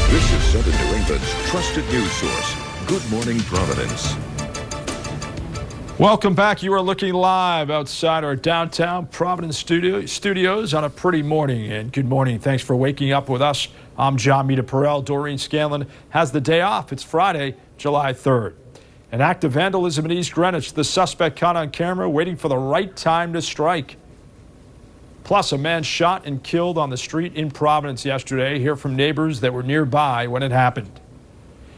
This is Southern New England's trusted news source. Good morning, Providence. Welcome back. You are looking live outside our downtown Providence studios on a pretty morning. And good morning. Thanks for waking up with us. I'm Jon Meterparel. Doreen Scanlon has the day off. It's Friday, July 3rd. An act of vandalism in East Greenwich. The suspect caught on camera waiting for the right time to strike. Plus, a man shot and killed on the street in Providence yesterday. Hear from neighbors that were nearby when it happened.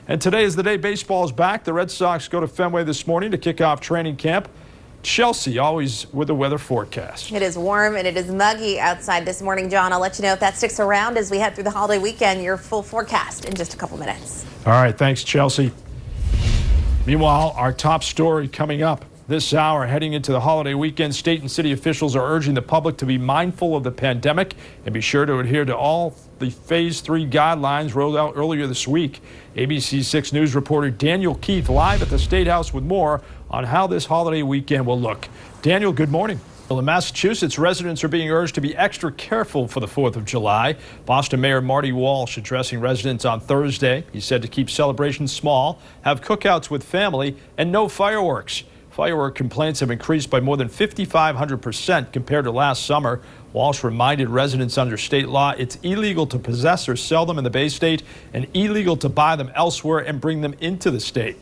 And today is the day baseball is back. The Red Sox go to Fenway this morning to kick off training camp. Chelsea always with the weather forecast. It is warm and it is muggy outside this morning, John. I'll let you know if that sticks around as we head through the holiday weekend. Your full forecast in just a couple minutes. All right, thanks, Chelsea. Meanwhile, our top story coming up this hour, heading into the holiday weekend, state and city officials are urging the public to be mindful of the pandemic and be sure to adhere to all the Phase 3 guidelines rolled out earlier this week. ABC6 News reporter Daniel Keith live at the State House with more on how this holiday weekend will look. Daniel, good morning. Well, in Massachusetts, residents are being urged to be extra careful for the 4th of July. Boston Mayor Marty Walsh addressing residents on Thursday. He said to keep celebrations small, have cookouts with family, and no fireworks. Firework complaints have increased by more than 5,500% compared to last summer. Walsh reminded residents under state law it's illegal to possess or sell them in the Bay State and illegal to buy them elsewhere and bring them into the state.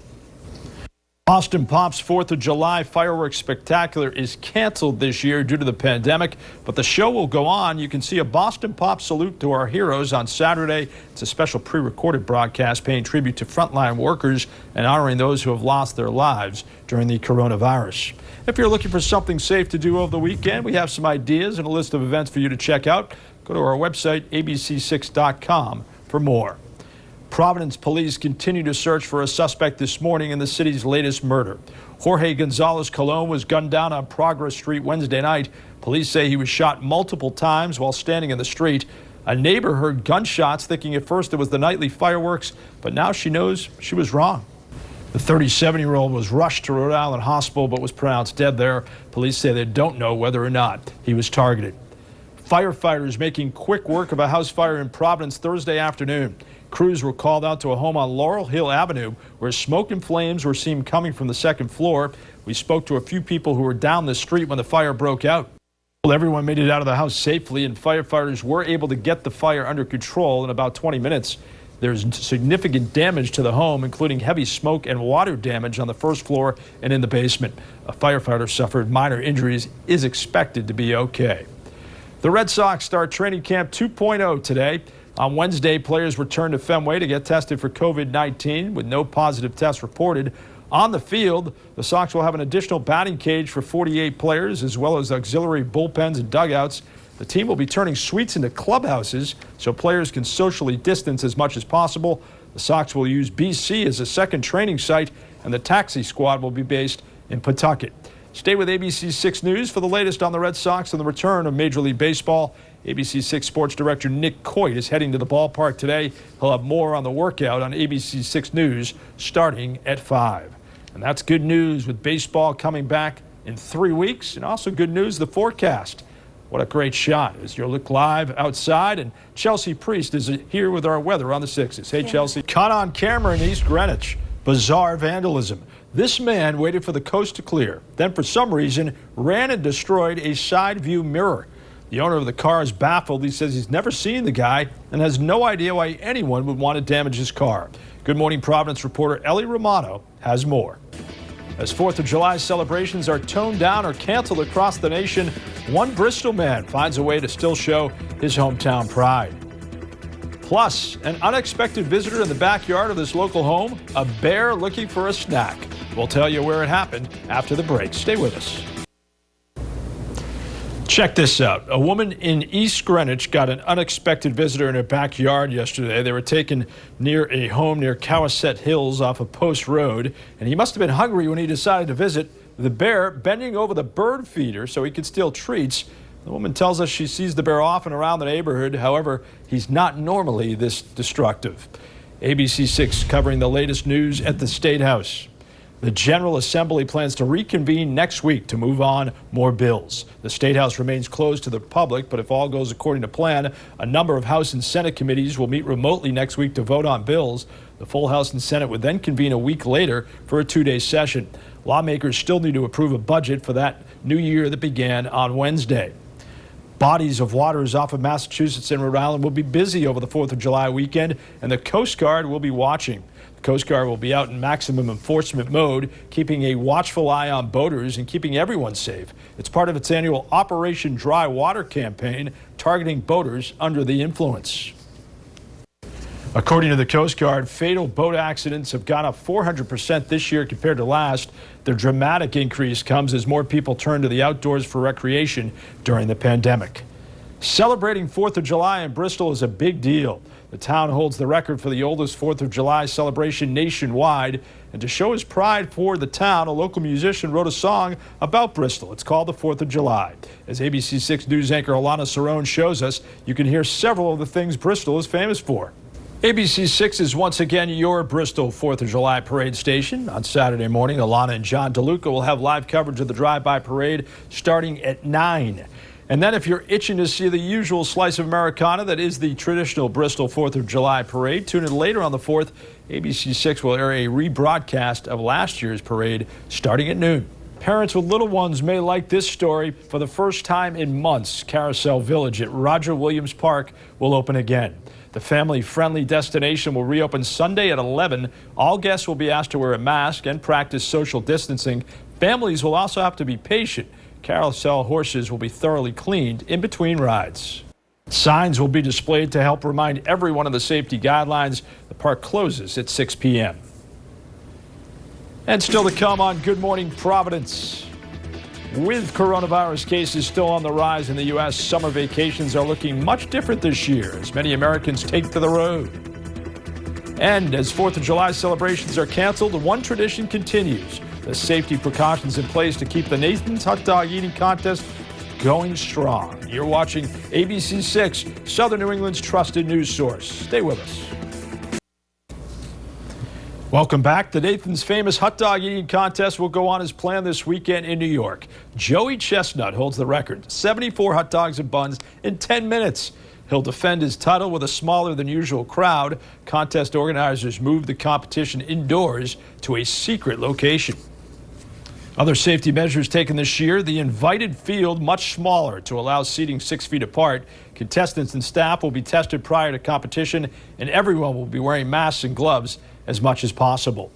Boston Pop's 4th of July fireworks spectacular is canceled this year due to the pandemic, but the show will go on. You can see a Boston Pop salute to our heroes on Saturday. It's a special pre-recorded broadcast paying tribute to frontline workers and honoring those who have lost their lives during the coronavirus. If you're looking for something safe to do over the weekend, we have some ideas and a list of events for you to check out. Go to our website, abc6.com, for more. Providence police continue to search for a suspect this morning in the city's latest murder. Jorge Gonzalez Colon was gunned down on Progress Street Wednesday night. Police say he was shot multiple times while standing in the street. A neighbor heard gunshots, thinking at first it was the nightly fireworks, but now she knows she was wrong. The 37-year-old was rushed to Rhode Island Hospital but was pronounced dead there. Police say they don't know whether or not he was targeted. Firefighters making quick work of a house fire in Providence Thursday afternoon. Crews were called out to a home on Laurel Hill Avenue where smoke and flames were seen coming from the second floor. We spoke to a few people who were down the street when the fire broke out. Well, everyone made it out of the house safely, and firefighters were able to get the fire under control in about 20 minutes. There's significant damage to the home, including heavy smoke and water damage on the first floor and in the basement. A firefighter suffered minor injuries, is expected to be okay. The Red Sox start training camp 2.0 today. On Wednesday, players return to Fenway to get tested for COVID-19 with no positive tests reported. On the field, the Sox will have an additional batting cage for 48 players, as well as auxiliary bullpens and dugouts. The team will be turning suites into clubhouses so players can socially distance as much as possible. The Sox will use BC as a second training site, and the taxi squad will be based in Pawtucket. Stay with ABC6 News for the latest on the Red Sox and the return of Major League Baseball. ABC6 Sports Director Nick Coit is heading to the ballpark today. He'll have more on the workout on ABC6 News starting at 5. And that's good news with baseball coming back in 3 weeks, and also good news, the forecast. What a great shot as you look live outside, and Chelsea Priest is here with our weather on the 6s. Hey, Chelsea. Caught on camera in East Greenwich. Bizarre vandalism. This man waited for the coast to clear, then for some reason ran and destroyed a side view mirror. The owner of the car is baffled. He says he's never seen the guy and has no idea why anyone would want to damage his car. Good Morning Providence reporter Ellie Romano has more. As 4th of July celebrations are toned down or canceled across the nation, one Bristol man finds a way to still show his hometown pride. Plus, an unexpected visitor in the backyard of this local home, a bear looking for a snack. We'll tell you where it happened after the break. Stay with us. Check this out. A woman in East Greenwich got an unexpected visitor in her backyard yesterday. They were taken near a home near Cowaset Hills off of Post Road, and he must have been hungry when he decided to visit. The bear bending over the bird feeder so he could steal treats. The woman tells us she sees the bear often around the neighborhood. However, he's not normally this destructive. ABC6 covering the latest news at the State House. The General Assembly plans to reconvene next week to move on more bills. The State House remains closed to the public, but if all goes according to plan, a number of House and Senate committees will meet remotely next week to vote on bills. The full House and Senate would then convene a week later for a two-day session. Lawmakers still need to approve a budget for that new year that began on Wednesday. Bodies of waters off of Massachusetts and Rhode Island will be busy over the 4th of July weekend, and the Coast Guard will be watching. The Coast Guard will be out in maximum enforcement mode, keeping a watchful eye on boaters and keeping everyone safe. It's part of its annual Operation Dry Water campaign, targeting boaters under the influence. According to the Coast Guard, fatal boat accidents have gone up 400% this year compared to last. The dramatic increase comes as more people turn to the outdoors for recreation during the pandemic. Celebrating 4th of July in Bristol is a big deal. The town holds the record for the oldest 4th of July celebration nationwide. And to show his pride for the town, a local musician wrote a song about Bristol. It's called the 4th of July. As ABC6 News anchor Alana Cerrone shows us, you can hear several of the things Bristol is famous for. ABC6 is once again your Bristol 4th of July parade station. On Saturday morning, Alana and John DeLuca will have live coverage of the drive-by parade starting at 9. And then if you're itching to see the usual slice of Americana that is the traditional Bristol 4th of July parade, tune in later on the 4th. ABC6 will air a rebroadcast of last year's parade starting at noon. Parents with little ones may like this story. For the first time in months, Carousel Village at Roger Williams Park will open again. The family-friendly destination will reopen Sunday at 11. All guests will be asked to wear a mask and practice social distancing. Families will also have to be patient. Carousel horses will be thoroughly cleaned in between rides. Signs will be displayed to help remind everyone of the safety guidelines. The park closes at 6 p.m. And still to come on Good Morning Providence. With coronavirus cases still on the rise in the U.S., summer vacations are looking much different this year as many Americans take to the road. And as 4th of July celebrations are canceled, one tradition continues. The safety precautions in place to keep the Nathan's Hot Dog Eating Contest going strong. You're watching ABC6, Southern New England's trusted news source. Stay with us. Welcome back. The Nathan's famous hot dog eating contest will go on as planned this weekend in New York. Joey Chestnut holds the record, 74 hot dogs and buns in 10 minutes. He'll defend his title with a smaller than usual crowd. Contest organizers moved the competition indoors to a secret location. Other safety measures taken this year, the invited field much smaller to allow seating 6 feet apart. Contestants and staff will be tested prior to competition, and everyone will be wearing masks and gloves as much as possible.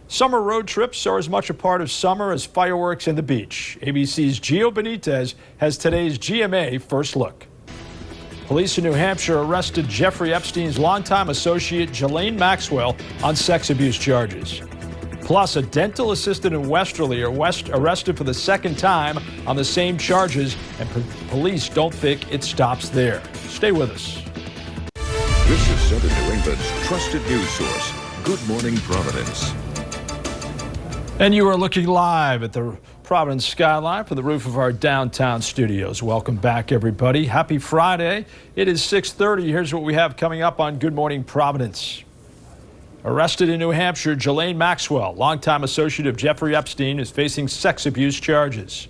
Summer road trips are as much a part of summer as fireworks and the beach. ABC's Gio Benitez has today's GMA First Look. Police in New Hampshire arrested Jeffrey Epstein's longtime associate Ghislaine Maxwell on sex abuse charges. Plus, a dental assistant in Westerly arrested for the second time on the same charges, and police don't think it stops there. Stay with us. This is Southern New England's trusted news source, Good Morning Providence. And you are looking live at the Providence skyline from the roof of our downtown studios. Welcome back, everybody. Happy Friday. It is 6:30. Here's what we have coming up on Good Morning Providence. Arrested in New Hampshire, Ghislaine Maxwell, longtime associate of Jeffrey Epstein, is facing sex abuse charges.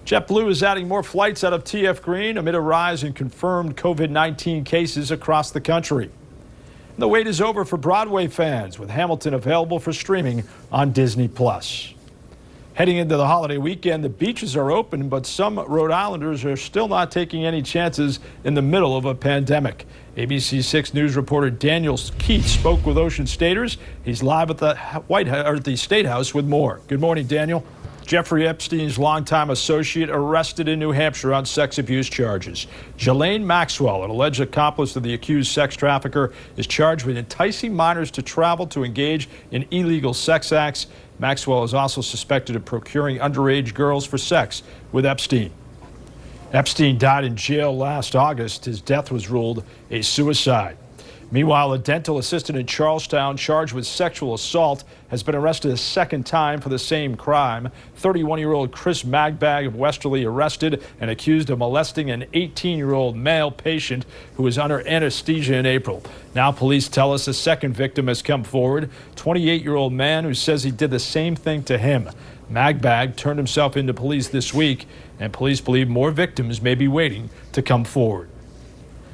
JetBlue is adding more flights out of TF Green amid a rise in confirmed COVID-19 cases across the country. The wait is over for Broadway fans, with Hamilton available for streaming on Disney+. Heading into the holiday weekend, the beaches are open, but some Rhode Islanders are still not taking any chances in the middle of a pandemic. ABC6 News reporter Daniel Keith spoke with Ocean Staters. He's live at the State House with more. Good morning, Daniel. Jeffrey Epstein's longtime associate arrested in New Hampshire on sex abuse charges. Ghislaine Maxwell, an alleged accomplice of the accused sex trafficker, is charged with enticing minors to travel to engage in illegal sex acts. Maxwell is also suspected of procuring underage girls for sex with Epstein. Epstein died in jail last August. His death was ruled a suicide. Meanwhile, a dental assistant in Charlestown charged with sexual assault has been arrested a second time for the same crime. 31-year-old Chris Magbag of Westerly arrested and accused of molesting an 18-year-old male patient who was under anesthesia in April. Now police tell us a second victim has come forward, 28-year-old man who says he did the same thing to him. Magbag turned himself into police this week, and police believe more victims may be waiting to come forward.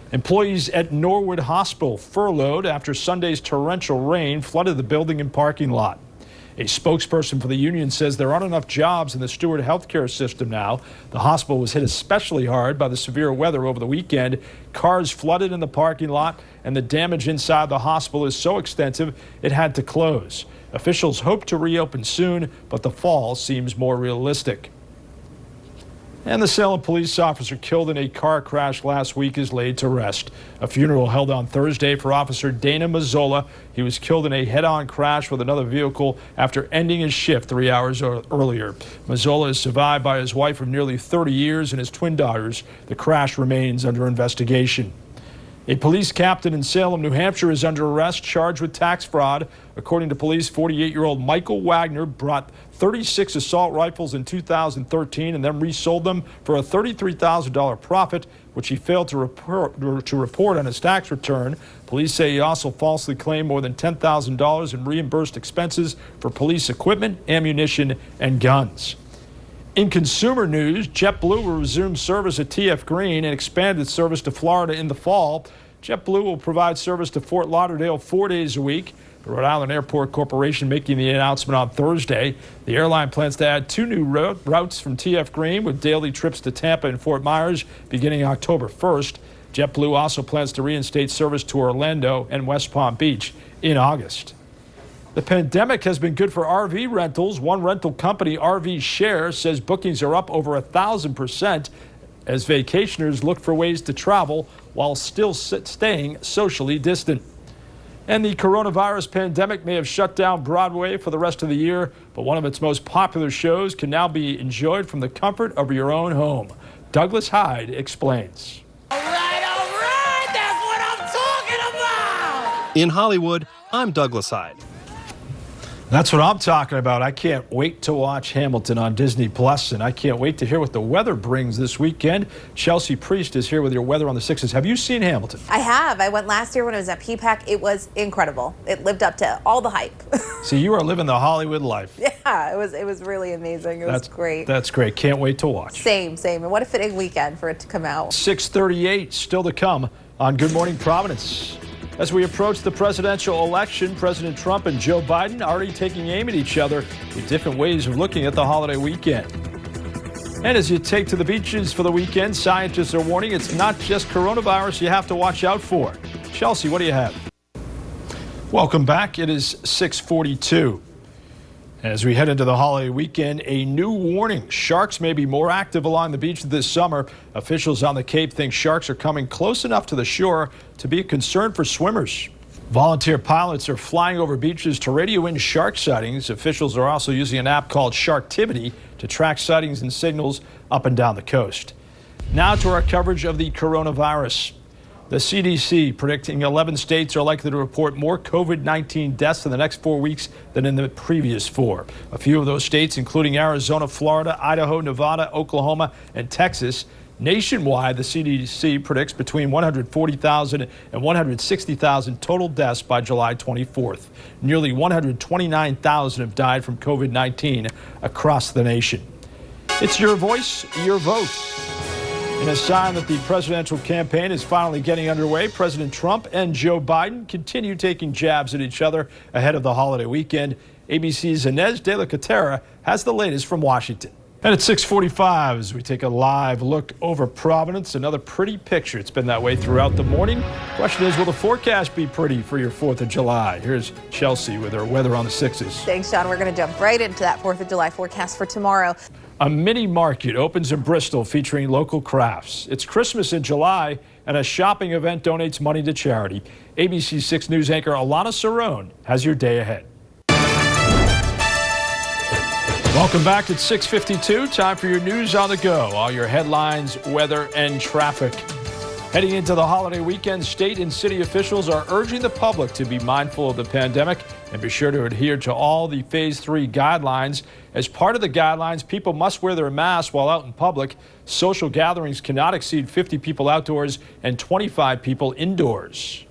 Employees at Norwood Hospital furloughed after Sunday's torrential rain flooded the building and parking lot. A spokesperson for the union says there aren't enough jobs in the Stewart healthcare system now. The hospital was hit especially hard by the severe weather over the weekend. Cars flooded in the parking lot, and the damage inside the hospital is so extensive it had to close. Officials hope to reopen soon, but the fall seems more realistic. And the Salem police officer killed in a car crash last week is laid to rest. A funeral held on Thursday for Officer Dana Mazzola. He was killed in a head-on crash with another vehicle after ending his shift 3 hours earlier. Mazzola is survived by his wife of nearly 30 years and his twin daughters. The crash remains under investigation. A police captain in Salem, New Hampshire is under arrest, charged with tax fraud. According to police, 48-year-old Michael Wagner brought 36 assault rifles in 2013 and then resold them for a $33,000 profit, which he failed to report on his tax return. Police say he also falsely claimed more than $10,000 in reimbursed expenses for police equipment, ammunition, and guns. In consumer news, JetBlue will resume service at TF Green and expand its service to Florida in the fall. JetBlue will provide service to Fort Lauderdale 4 days a week. The Rhode Island Airport Corporation making the announcement on Thursday. The airline plans to add 2 new routes from TF Green with daily trips to Tampa and Fort Myers beginning October 1st. JetBlue also plans to reinstate service to Orlando and West Palm Beach in August. The pandemic has been good for RV rentals. One rental company, RV Share, says bookings are up over 1,000% as vacationers look for ways to travel while still staying socially distant. And the coronavirus pandemic may have shut down Broadway for the rest of the year, but one of its most popular shows can now be enjoyed from the comfort of your own home. Douglas Hyde explains. All right, that's what I'm talking about! In Hollywood, I'm Douglas Hyde. That's what I'm talking about. I can't wait to watch Hamilton on Disney Plus, and I can't wait to hear what the weather brings this weekend. Chelsea Priest is here with your weather on the 6s. Have you seen Hamilton? I have. I went last year when it was at PPAC. It was incredible. It lived up to all the hype. See, you are living the Hollywood life. Yeah, it was really amazing. It was great. That's great. Can't wait to watch. Same. And what a fitting weekend for it to come out. 6:38 still to come on Good Morning Providence. As we approach the presidential election, President Trump and Joe Biden already taking aim at each other with different ways of looking at the holiday weekend. And as you take to the beaches for the weekend, scientists are warning it's not just coronavirus you have to watch out for. Chelsea, what do you have? Welcome back. It is 6:42. As we head into the holiday weekend, a new warning. Sharks may be more active along the beach this summer. Officials on the Cape think sharks are coming close enough to the shore to be a concern for swimmers. Volunteer pilots are flying over beaches to radio in shark sightings. Officials are also using an app called Sharktivity to track sightings and signals up and down the coast. Now to our coverage of the coronavirus. The CDC predicting 11 states are likely to report more COVID-19 deaths in the next 4 weeks than in the previous 4. A few of those states, including Arizona, Florida, Idaho, Nevada, Oklahoma, and Texas. Nationwide, the CDC predicts between 140,000 and 160,000 total deaths by July 24th. Nearly 129,000 have died from COVID-19 across the nation. It's your voice, your vote. In a sign that the presidential campaign is finally getting underway, President Trump and Joe Biden continue taking jabs at each other ahead of the holiday weekend. ABC's Inez de la Catera has the latest from Washington. And at 6:45, as we take a live look over Providence, another pretty picture. It's been that way throughout the morning. Question is, will the forecast be pretty for your 4th of July? Here's Chelsea with her weather on the 6s. Thanks, John. We're going to jump right into that 4th of July forecast for tomorrow. A mini market opens in Bristol featuring local crafts. It's Christmas in July, and a shopping event donates money to charity. ABC 6 News anchor Alana Cerrone has your day ahead. Welcome back at 6:52. Time for your news on the go. All your headlines, weather, and traffic. Heading into the holiday weekend, state and city officials are urging the public to be mindful of the pandemic and be sure to adhere to all the Phase 3 guidelines. As part of the guidelines, people must wear their masks while out in public. Social gatherings cannot exceed 50 people outdoors and 25 people indoors.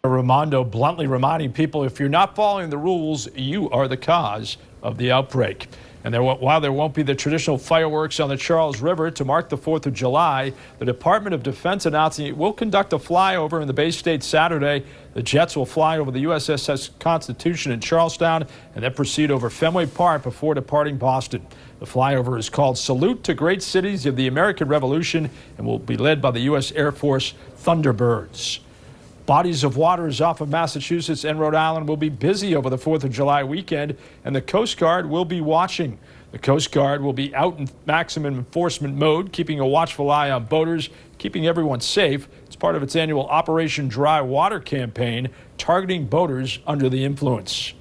Raimondo bluntly reminding people, if you're not following the rules, you are the cause of the outbreak. And while there won't be the traditional fireworks on the Charles River to mark the 4th of July, the Department of Defense announcing it will conduct a flyover in the Bay State Saturday. The jets will fly over the USS Constitution in Charlestown and then proceed over Fenway Park before departing Boston. The flyover is called Salute to Great Cities of the American Revolution and will be led by the U.S. Air Force Thunderbirds. Bodies of waters off of Massachusetts and Rhode Island will be busy over the 4th of July weekend, and the Coast Guard will be watching. The Coast Guard will be out in maximum enforcement mode, keeping a watchful eye on boaters, keeping everyone safe. It's part of its annual Operation Dry Water campaign, targeting boaters under the influence.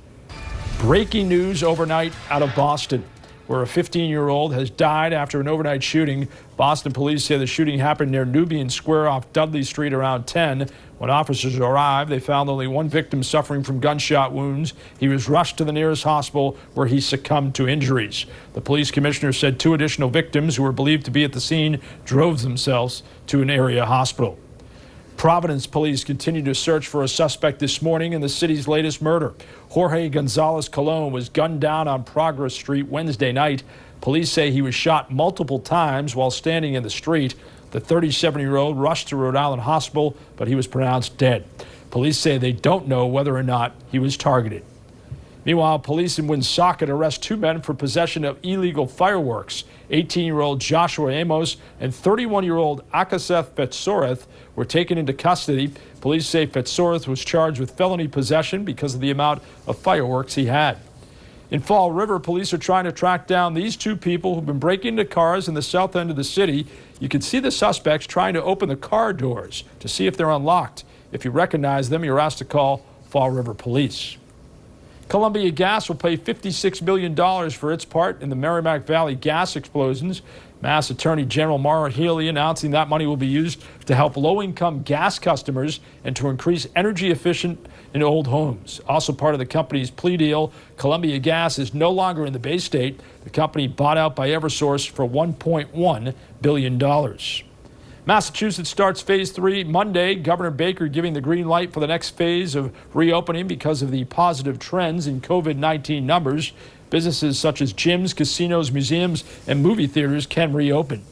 Breaking news overnight out of Boston, where a 15-year-old has died after an overnight shooting. Boston police say the shooting happened near Nubian Square off Dudley Street around 10. When officers arrived, they found only one victim suffering from gunshot wounds. He was rushed to the nearest hospital where he succumbed to injuries. The police commissioner said 2 additional victims who were believed to be at the scene drove themselves to an area hospital. Providence police continue to search for a suspect this morning in the city's latest murder. Jorge Gonzalez Colon was gunned down on Progress Street Wednesday night. Police say he was shot multiple times while standing in the street. The 37-year-old rushed to Rhode Island Hospital, but he was pronounced dead. Police say they don't know whether or not he was targeted. Meanwhile, police in Woonsocket arrest 2 men for possession of illegal fireworks. 18-year-old Joshua Amos and 31-year-old Akaseth Fetsoreth were taken into custody. Police say Fetsoreth was charged with felony possession because of the amount of fireworks he had. In Fall River, police are trying to track down these 2 people who've been breaking into cars in the south end of the city. You can see the suspects trying to open the car doors to see if they're unlocked. If you recognize them, you're asked to call Fall River Police. Columbia Gas will pay $56 million for its part in the Merrimack Valley gas explosions. Mass Attorney General Maura Healey announcing that money will be used to help low-income gas customers and to increase energy efficient in old homes. Also part of the company's plea deal, Columbia Gas is no longer in the Bay State. The company bought out by Eversource for $1.1 billion. Massachusetts starts Phase 3 Monday. Governor Baker giving the green light for the next phase of reopening because of the positive trends in COVID-19 numbers. Businesses such as gyms, casinos, museums, and movie theaters can reopen.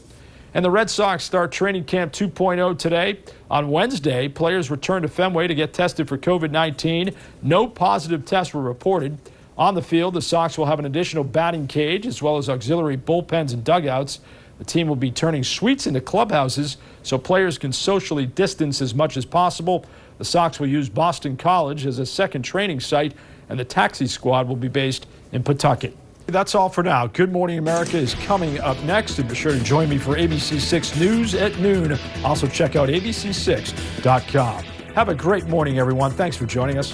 And the Red Sox start training camp 2.0 today. On Wednesday, players return to Fenway to get tested for COVID-19. No positive tests were reported. On the field, the Sox will have an additional batting cage as well as auxiliary bullpens and dugouts. The team will be turning suites into clubhouses so players can socially distance as much as possible. The Sox will use Boston College as a second training site, and the taxi squad will be based in Pawtucket. That's all for now. Good Morning America is coming up next, and be sure to join me for ABC6 News at noon. Also check out abc6.com. Have a great morning, everyone. Thanks for joining us.